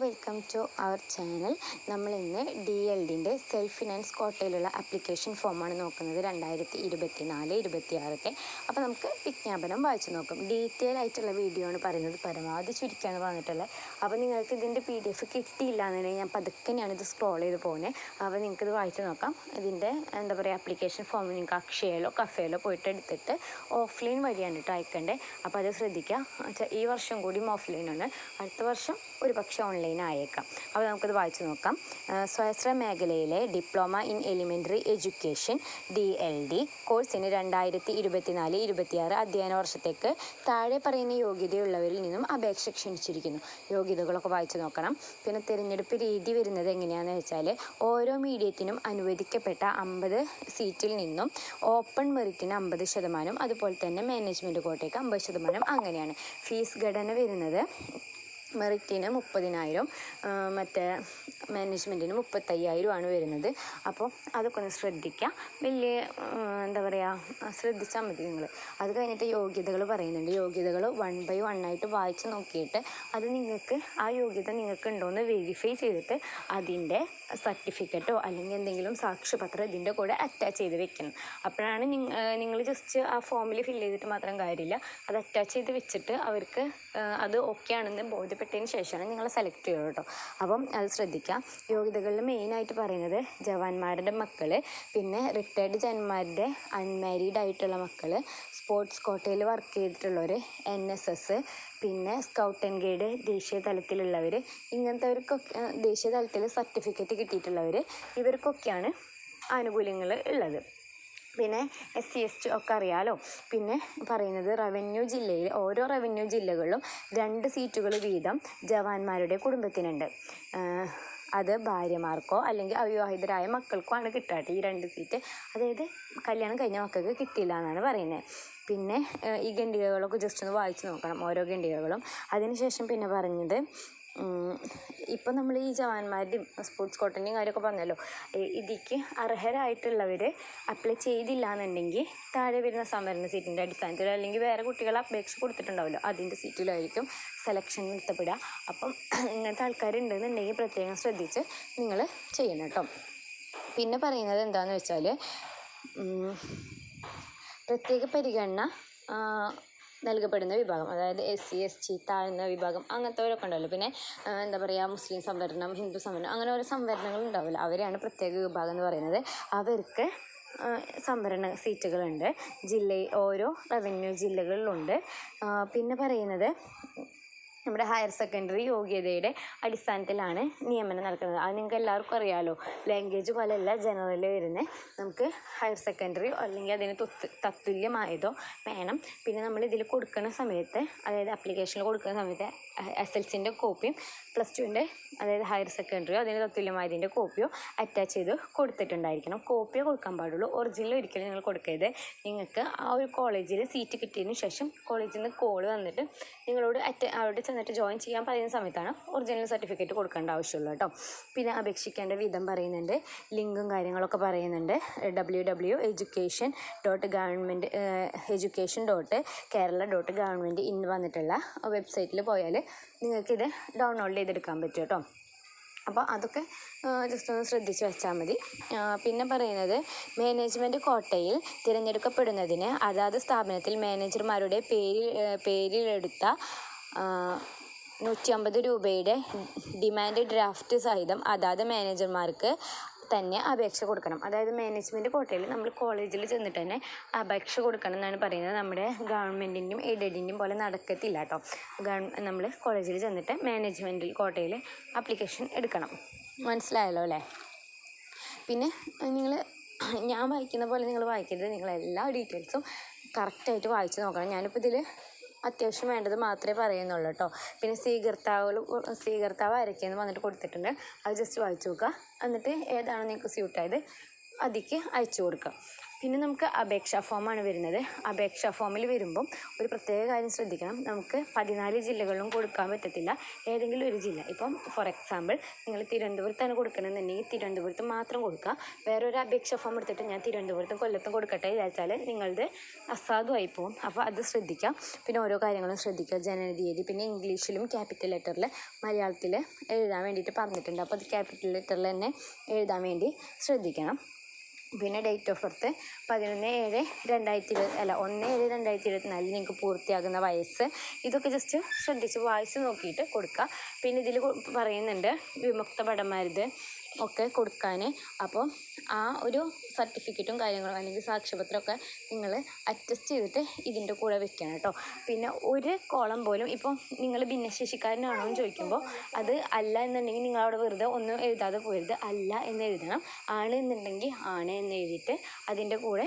Welcome to our channel. നമ്മളിന്ന് DLDൻ്റെ self finance കോട്ടയിലുള്ള ആപ്ലിക്കേഷൻ ഫോമാണ് നോക്കുന്നത് 2024-26. അപ്പോൾ നമുക്ക് വിജ്ഞാപനം വായിച്ചു നോക്കാം. ഡീറ്റെയിൽ ആയിട്ടുള്ള വീഡിയോ ആണ് പറയുന്നത്, പരമാവധി ചുരുക്കാണ് പറഞ്ഞിട്ടുള്ളത്. അപ്പോൾ നിങ്ങൾക്ക് ഇതിൻ്റെ PDF കിട്ടിയില്ല എന്നുണ്ടെങ്കിൽ ഞാൻ പതുക്കെയാണ് ഇത് സ്ക്രോൾ ചെയ്ത് പോകുന്നത്. അപ്പോൾ നിങ്ങൾക്കിത് വായിച്ച് നോക്കാം. ഇതിൻ്റെ ആപ്ലിക്കേഷൻ ഫോം നിങ്ങൾക്ക് അക്ഷയയിലോ കഫേയിലോ പോയിട്ട് എടുത്തിട്ട് ഓഫ്ലൈൻ വഴിയാണ് കേട്ടോ അയക്കേണ്ടത്. അപ്പോൾ അത് ശ്രദ്ധിക്കുക. ഈ വർഷം കൂടിയും ഓഫ്ലൈനാണ്, അടുത്ത വർഷം ഒരു പക്ഷേ ഓൺലൈൻ ആയേക്കാം. അപ്പോൾ നമുക്കത് വായിച്ചു നോക്കാം. സ്വാശ്രയ മേഖലയിലെ diploma in elementary education DLD കോഴ്സിന് 2024-26 അധ്യയന വർഷത്തേക്ക് താഴെ പറയുന്ന യോഗ്യതയുള്ളവരിൽ നിന്നും അപേക്ഷ ക്ഷണിച്ചിരിക്കുന്നു. യോഗ്യതകളൊക്കെ വായിച്ചു നോക്കണം. പിന്നെ തിരഞ്ഞെടുപ്പ് രീതി വരുന്നത് എങ്ങനെയാണെന്ന് വെച്ചാൽ, ഓരോ മീഡിയത്തിനും അനുവദിക്കപ്പെട്ട 50 സീറ്റിൽ നിന്നും ഓപ്പൺ മെറിറ്റിന് 50%, അതുപോലെ തന്നെ മാനേജ്മെൻറ്റ് കോട്ടയ്ക്ക് 50%, അങ്ങനെയാണ്. ഫീസ് ഘടന വരുന്നത് മെറിറ്റിന് 30,000, മറ്റേ മാനേജ്മെൻറ്റിന് 35,000 ആണ് വരുന്നത്. അപ്പോൾ അതൊക്കെ ഒന്ന് ശ്രദ്ധിക്കുക. വലിയ ശ്രദ്ധിച്ചാൽ മതി നിങ്ങൾ. അത് കഴിഞ്ഞിട്ട് യോഗ്യതകൾ പറയുന്നുണ്ട്. യോഗ്യതകൾ 1 by 1 ആയിട്ട് വായിച്ച് നോക്കിയിട്ട് അത് നിങ്ങൾക്ക് ആ യോഗ്യത നിങ്ങൾക്ക് ഉണ്ടോയെന്ന് വെരിഫൈ ചെയ്തിട്ട് അതിൻ്റെ സർട്ടിഫിക്കറ്റോ അല്ലെങ്കിൽ എന്തെങ്കിലും സാക്ഷ്യപത്രം ഇതിൻ്റെ കൂടെ അറ്റാച്ച് ചെയ്ത് വെക്കണം. അപ്പോഴാണ് നിങ്ങൾ ജസ്റ്റ് ആ ഫോമിൽ ഫില്ല് ചെയ്തിട്ട് മാത്രം കാര്യമില്ല, അത് അറ്റാച്ച് ചെയ്ത് വെച്ചിട്ട് അവർക്ക് അത് ഓക്കെ ആണെന്ന് ബോധ്യപ്പെട്ടതിന് ശേഷമാണ് നിങ്ങൾ സെലക്ട് ചെയ്യുക കേട്ടോ. അപ്പം അത് ശ്രദ്ധിക്കുക. യോഗ്യതകളിൽ മെയിനായിട്ട് പറയുന്നത് ജവാന്മാരുടെ മക്കൾ, പിന്നെ റിട്ടയർഡ് ജവാന്മാരുടെ അൺമാരീഡ് ആയിട്ടുള്ള മക്കൾ, സ്പോർട്സ് കോട്ടയിൽ വർക്ക് ചെയ്തിട്ടുള്ളവർ, NSS, പിന്നെ സ്കൗട്ട് ആൻഡ് ഗൈഡ് ദേശീയ തലത്തിലുള്ളവർ, ഇങ്ങനത്തെവർക്കൊക്കെ ദേശീയ തലത്തിൽ സർട്ടിഫിക്കറ്റ് കിട്ടിയിട്ടുള്ളവർ, ഇവർക്കൊക്കെയാണ് ആനുകൂല്യങ്ങൾ ഉള്ളത്. പിന്നെ SC/ST ഒക്കെ അറിയാലോ. പിന്നെ പറയുന്നത് ഓരോ റവന്യൂ ജില്ലകളിലും 2 സീറ്റുകൾ വീതം ജവാന്മാരുടെ കുടുംബത്തിനുണ്ട്. അത് ഭാര്യമാർക്കോ അല്ലെങ്കിൽ അവിവാഹിതരായ മക്കൾക്കോ ആണ് കിട്ടാട്ടെ ഈ 2 സീറ്റ്. അതായത് കല്യാണം കഴിഞ്ഞ മക്കൾക്ക് കിട്ടില്ല എന്നാണ് പറയുന്നത്. പിന്നെ ഈ ഖണ്ഡികകളൊക്കെ ജസ്റ്റ് ഒന്ന് വായിച്ച് നോക്കണം, ഓരോ ഖണ്ഡികകളും. അതിനുശേഷം പിന്നെ പറഞ്ഞത്, ഇപ്പം നമ്മൾ ഈ ജവാന്മാരുടെയും സ്പോർട്സ് കോട്ടൻ്റെയും കാര്യമൊക്കെ പറഞ്ഞല്ലോ, ഇതിക്ക് അർഹരായിട്ടുള്ളവർ അപ്ലൈ ചെയ്തില്ല എന്നുണ്ടെങ്കിൽ താഴെ വരുന്ന സംവരണ സീറ്റിൻ്റെ അടിസ്ഥാനത്തിൽ അല്ലെങ്കിൽ വേറെ കുട്ടികൾ അപേക്ഷ കൊടുത്തിട്ടുണ്ടാവുമല്ലോ അതിൻ്റെ സീറ്റിലായിരിക്കും സെലക്ഷൻ നിർത്തപ്പെടുക. അപ്പം ഇങ്ങനത്തെ ആൾക്കാരുണ്ടെന്നുണ്ടെങ്കിൽ പ്രത്യേകം ശ്രദ്ധിച്ച് നിങ്ങൾ ചെയ്യണം കേട്ടോ. പിന്നെ പറയുന്നത് എന്താണെന്ന് വെച്ചാൽ, പ്രത്യേക പരിഗണന നൽകപ്പെടുന്ന വിഭാഗം, അതായത് SC/ST താഴ്ന്ന വിഭാഗം, അങ്ങനത്തെവരൊക്കെ ഉണ്ടല്ലോ. പിന്നെ മുസ്ലിം സംവരണം, ഹിന്ദു സംവരണം, അങ്ങനെ ഓരോ സംവരണങ്ങൾ ഉണ്ടാവില്ല, അവരെയാണ് പ്രത്യേക വിഭാഗം എന്ന് പറയുന്നത്. അവർക്ക് സംവരണ സീറ്റുകളുണ്ട് ഓരോ റവന്യൂ ജില്ലകളിലുണ്ട്. പിന്നെ പറയുന്നത് നമ്മുടെ ഹയർ സെക്കൻഡറി യോഗ്യതയുടെ അടിസ്ഥാനത്തിലാണ് നിയമനം നടക്കുന്നത്. അത് നിങ്ങൾക്ക് എല്ലാവർക്കും അറിയാമല്ലോ. ലാംഗ്വേജ് പോലെയല്ല ജനറൽ വരുന്നത്. നമുക്ക് ഹയർ സെക്കൻഡറി അല്ലെങ്കിൽ അതിന് തത്തുല്യമായതോ വേണം. പിന്നെ നമ്മൾ ഇതിൽ കൊടുക്കുന്ന സമയത്ത്, അതായത് ആപ്ലിക്കേഷനിൽ കൊടുക്കുന്ന സമയത്ത് SLCൻ്റെ കോപ്പിയും +2ൻ്റെ അതായത് ഹയർ സെക്കൻഡറിയോ അതിന് തത്തുല്യമായതിൻ്റെ കോപ്പിയോ അറ്റാച്ച് ചെയ്ത് കൊടുത്തിട്ടുണ്ടായിരിക്കണം. കോപ്പിയോ കൊടുക്കാൻ പാടുള്ളൂ, ഒറിജിനൽ ഒരിക്കലും നിങ്ങൾ കൊടുക്കരുത്. നിങ്ങൾക്ക് ആ ഒരു കോളേജിൽ സീറ്റ് കിട്ടിയതിന് ശേഷം കോളേജിൽ നിന്ന് കോൾ വന്നിട്ട് നിങ്ങളോട് അവിടെ ചെന്നിട്ട് ജോയിൻ ചെയ്യാൻ പറയുന്ന സമയത്താണ് ഒറിജിനൽ സർട്ടിഫിക്കറ്റ് കൊടുക്കേണ്ട ആവശ്യമുള്ളൂ കേട്ടോ. പിന്നെ അപേക്ഷിക്കേണ്ട വിധം പറയുന്നുണ്ട്, ലിങ്കും കാര്യങ്ങളൊക്കെ പറയുന്നുണ്ട്. www.education.kerala.government.in വന്നിട്ടുള്ള വെബ്സൈറ്റിൽ പോയാൽ നിങ്ങൾക്കിത് ഡൗൺലോഡ് ചെയ്തെടുക്കാൻ പറ്റും കേട്ടോ. അപ്പോൾ അതൊക്കെ ജസ്റ്റ് ഒന്ന് ശ്രദ്ധിച്ച് വെച്ചാൽ മതി. പിന്നെ പറയുന്നത്, മാനേജ്മെൻറ്റ് കോട്ടയിൽ തിരഞ്ഞെടുക്കപ്പെടുന്നതിന് അതാത് സ്ഥാപനത്തിൽ മാനേജർമാരുടെ പേരിലെടുത്ത 150 രൂപയുടെ ഡിമാൻഡ് ഡ്രാഫ്റ്റ് സഹിതം അതാത് മാനേജർമാർക്ക് തന്നെ അപേക്ഷ കൊടുക്കണം. അതായത് മാനേജ്മെൻറ്റ് കോട്ടയിൽ നമ്മൾ കോളേജിൽ ചെന്നിട്ട് തന്നെ അപേക്ഷ കൊടുക്കണം എന്നാണ് പറയുന്നത്. നമ്മുടെ ഗവൺമെൻറ്റിൻ്റെയും എയ്ഡഡിൻ്റെയും പോലെ നടക്കത്തില്ല കേട്ടോ. നമ്മൾ കോളേജിൽ ചെന്നിട്ട് മാനേജ്മെൻറ്റ് കോട്ടയിൽ ആപ്ലിക്കേഷൻ എടുക്കണം. മനസ്സിലായല്ലോ അല്ലേ? പിന്നെ ഞാൻ വായിക്കുന്ന പോലെ നിങ്ങൾ വായിക്കരുത്. നിങ്ങളെല്ലാ ഡീറ്റെയിൽസും കറക്റ്റായിട്ട് വായിച്ച് നോക്കണം. ഞാനിപ്പോൾ ഇതിൽ അത്യാവശ്യം വേണ്ടത് മാത്രമേ പറയുന്നുള്ളൂ കേട്ടോ. പിന്നെ സ്വീകർത്താവ് ആരൊക്കെയെന്ന് വന്നിട്ട് കൊടുത്തിട്ടുണ്ട്, അത് ജസ്റ്റ് വായിച്ചു നോക്കുക. എന്നിട്ട് ഏതാണോ നിങ്ങൾക്ക് സ്യൂട്ടായത് അതിക്ക് അയച്ചു കൊടുക്കുക. പിന്നെ നമുക്ക് അപേക്ഷാ ഫോമാണ് വരുന്നത്. അപേക്ഷാ ഫോമിൽ വരുമ്പം ഒരു പ്രത്യേക കാര്യം ശ്രദ്ധിക്കണം. നമുക്ക് 14 ജില്ലകളിലും കൊടുക്കാൻ പറ്റത്തില്ല. ഏതെങ്കിലും ഒരു ജില്ല, ഇപ്പം ഫോർ എക്സാമ്പിൾ നിങ്ങൾ തിരുവനന്തപുരത്താണ് കൊടുക്കണമെന്നുണ്ടെങ്കിൽ തിരുവനന്തപുരത്ത് മാത്രം കൊടുക്കുക. വേറൊരു അപേക്ഷാ ഫോം എടുത്തിട്ട് ഞാൻ തിരുവനന്തപുരത്തും കൊല്ലത്തും കൊടുക്കട്ടെ വിചാരിച്ചാൽ നിങ്ങളത് അസാധുവായി പോകും. അപ്പോൾ അത് ശ്രദ്ധിക്കുക. പിന്നെ ഓരോ കാര്യങ്ങളും ശ്രദ്ധിക്കുക. ജനനതീയതി പിന്നെ ഇംഗ്ലീഷിലും ക്യാപിറ്റൽ ലെറ്ററിൽ മലയാളത്തിൽ എഴുതാൻ വേണ്ടിയിട്ട് പറഞ്ഞിട്ടുണ്ട്. അപ്പോൾ അത് ക്യാപിറ്റൽ ലെറ്ററിൽ തന്നെ എഴുതാൻ വേണ്ടി ശ്രദ്ധിക്കണം. പിന്നെ ഡേറ്റ് ഓഫ് ബർത്ത് 1/7/2024 നിങ്ങൾക്ക് പൂർത്തിയാകുന്ന വയസ്സ്. ഇതൊക്കെ ജസ്റ്റ് ശ്രദ്ധിച്ച് വായിച്ച് നോക്കിയിട്ട് കൊടുക്കുക. പിന്നെ ഇതിൽ പറയുന്നുണ്ട് വിമുക്ത ഭടന്മാരത് ഒക്കെ കൊടുക്കാൻ. അപ്പോൾ ആ ഒരു സർട്ടിഫിക്കറ്റും കാര്യങ്ങളും അല്ലെങ്കിൽ സാക്ഷ്യപത്രമൊക്കെ നിങ്ങൾ അറ്റസ്റ്റ് ചെയ്തിട്ട് ഇതിൻ്റെ കൂടെ വെക്കണം കേട്ടോ. പിന്നെ ഒരു കോളം പോലും ഇപ്പോൾ നിങ്ങൾ ഭിന്നശേഷിക്കാരനാണോ എന്ന് ചോദിക്കുമ്പോൾ അത് അല്ല എന്നുണ്ടെങ്കിൽ നിങ്ങൾ അവിടെ വെറുതെ ഒന്നും എഴുതാതെ പോരുത്. അല്ല എന്ന് എഴുതണം. ആണ് എന്നുണ്ടെങ്കിൽ ആണ് എന്ന് എഴുതിയിട്ട് അതിൻ്റെ കൂടെ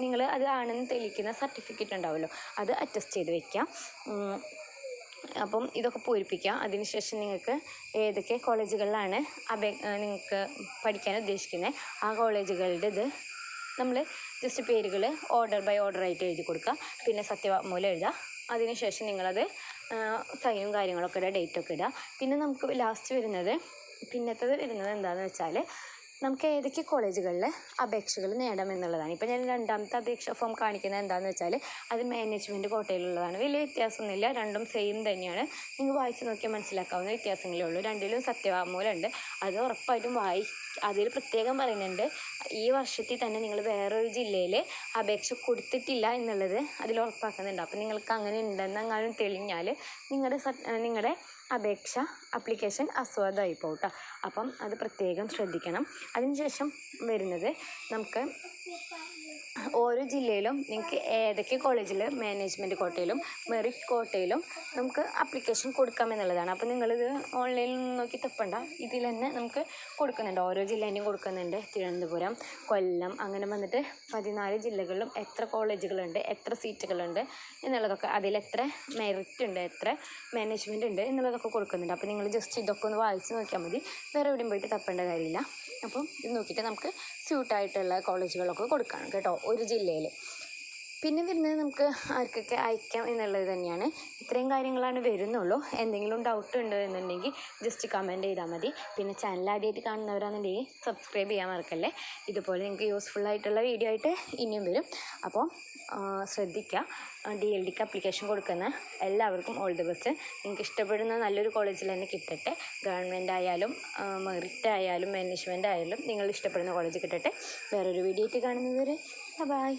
നിങ്ങൾ അത് ആണെന്ന് തെളിയിക്കുന്ന സർട്ടിഫിക്കറ്റ് ഉണ്ടാവുമല്ലോ, അത് അറ്റസ്റ്റ് ചെയ്ത് വയ്ക്കാം. അപ്പം ഇതൊക്കെ പൂരിപ്പിക്കുക. അതിനുശേഷം നിങ്ങൾക്ക് ഏതൊക്കെ കോളേജുകളിലാണ് നിങ്ങൾക്ക് പഠിക്കാൻ ഉദ്ദേശിക്കുന്നത് ആ കോളേജുകളുടെ ഇത് നമ്മൾ ജസ്റ്റ് പേരുകൾ ഓർഡർ ബൈ ഓർഡർ ആയിട്ട് എഴുതി കൊടുക്കുക. പിന്നെ സത്യവാങ്മൂലം എഴുതുക. അതിനുശേഷം നിങ്ങളത് സൈനും കാര്യങ്ങളൊക്കെ ഇടുക, ഡേറ്റൊക്കെ ഇടുക. പിന്നെ നമുക്ക് ലാസ്റ്റ് വരുന്നത് എന്താണെന്ന് വെച്ചാൽ നമുക്ക് ഏതൊക്കെ കോളേജുകളിൽ അപേക്ഷകൾ നേടാമെന്നുള്ളതാണ്. ഇപ്പോൾ ഞാൻ രണ്ടാമത്തെ അപേക്ഷ ഫോം കാണിക്കുന്നത് എന്താണെന്ന് വെച്ചാൽ അത് മാനേജ്മെൻറ്റ് കോട്ടയിലുള്ളതാണ്. വലിയ വ്യത്യാസമൊന്നുമില്ല, രണ്ടും സെയിം തന്നെയാണ്. നിങ്ങൾ വായിച്ച് നോക്കിയാൽ മനസ്സിലാക്കാവുന്ന വ്യത്യാസങ്ങളേ ഉള്ളൂ. രണ്ടിലും സത്യവാങ്മൂലം ഉണ്ട്. അത് ഉറപ്പായിട്ടും അതിൽ പ്രത്യേകം പറയുന്നുണ്ട് ഈ വർഷത്തിൽ തന്നെ നിങ്ങൾ വേറൊരു ജില്ലയിൽ അപേക്ഷ കൊടുത്തിട്ടില്ല എന്നുള്ളത് അതിൽ ഉറപ്പാക്കുന്നുണ്ട്. അപ്പോൾ നിങ്ങൾക്ക് അങ്ങനെ ഉണ്ടെന്നെങ്ങാനും തെളിഞ്ഞാൽ നിങ്ങളുടെ ആപ്ലിക്കേഷൻ അസാധുവായി പോകും കേട്ടോ. അപ്പം അത് പ്രത്യേകം ശ്രദ്ധിക്കണം. അതിനുശേഷം വരുന്നത് നമുക്ക് ഓരോ ജില്ലയിലും നിങ്ങൾക്ക് ഏതൊക്കെ കോളേജിൽ മാനേജ്മെൻറ്റ് കോട്ടയിലും മെറിറ്റ് കോട്ടയിലും നമുക്ക് ആപ്ലിക്കേഷൻ കൊടുക്കാമെന്നുള്ളതാണ്. അപ്പോൾ നിങ്ങളിത് ഓൺലൈനിൽ നോക്കി തപ്പണ്ട, ഇതിൽ തന്നെ നമുക്ക് കൊടുക്കുന്നുണ്ട്. ഓരോ ജില്ലേൻ്റെയും കൊടുക്കുന്നുണ്ട്. തിരുവനന്തപുരം, കൊല്ലം അങ്ങനെ വന്നിട്ട് 14 ജില്ലകളിലും എത്ര കോളേജുകളുണ്ട്, എത്ര സീറ്റുകളുണ്ട് എന്നുള്ളതൊക്കെ, അതിലെത്ര മെറിറ്റ് ഉണ്ട്, എത്ര മാനേജ്മെൻറ്റ് ഉണ്ട് എന്നുള്ളതൊക്കെ കൊടുക്കുന്നുണ്ട്. അപ്പോൾ നിങ്ങൾ ജസ്റ്റ് ഇതൊക്കെ ഒന്ന് വായിച്ച് നോക്കിയാൽ മതി. വേറെ എവിടെയും പോയിട്ട് തപ്പേണ്ട കാര്യമില്ല. അപ്പം ഇത് നോക്കിയിട്ട് നമുക്ക് സ്യൂട്ടായിട്ടുള്ള കോളേജുകളൊക്കെ കൊടുക്കണം കേട്ടോ ഒരു ജില്ലയിൽ. പിന്നെ വരുന്നത് നമുക്ക് ആർക്കൊക്കെ അയക്കാം എന്നുള്ളത് തന്നെയാണ്. ഇത്രയും കാര്യങ്ങളാണ് വരുന്നുള്ളൂ. എന്തെങ്കിലും ഡൗട്ട് ഉണ്ട് എന്നുണ്ടെങ്കിൽ ജസ്റ്റ് കമൻറ്റ് ചെയ്താൽ മതി. പിന്നെ ചാനൽ ആദ്യമായിട്ട് കാണുന്നവരാണെന്നുണ്ടെങ്കിൽ സബ്സ്ക്രൈബ് ചെയ്യാൻ മറക്കല്ലേ. ഇതുപോലെ നിങ്ങൾക്ക് യൂസ്ഫുള്ളായിട്ടുള്ള വീഡിയോ ആയിട്ട് ഇനിയും വരും. അപ്പോൾ ശ്രദ്ധിക്കുക. DLDക്ക് ആപ്ലിക്കേഷൻ കൊടുക്കുന്ന എല്ലാവർക്കും ഓൾ ദി ബെസ്റ്റ്. നിങ്ങൾക്ക് ഇഷ്ടപ്പെടുന്ന നല്ലൊരു കോളേജിൽ തന്നെ കിട്ടട്ടെ. ഗവൺമെൻറ് ആയാലും മെറിറ്റ് ആയാലും മാനേജ്മെൻറ്റ് ആയാലും നിങ്ങൾ ഇഷ്ടപ്പെടുന്ന കോളേജ് കിട്ടട്ടെ. വേറൊരു വീഡിയോ ആയിട്ട് കാണുന്നത് വരെ ബൈ.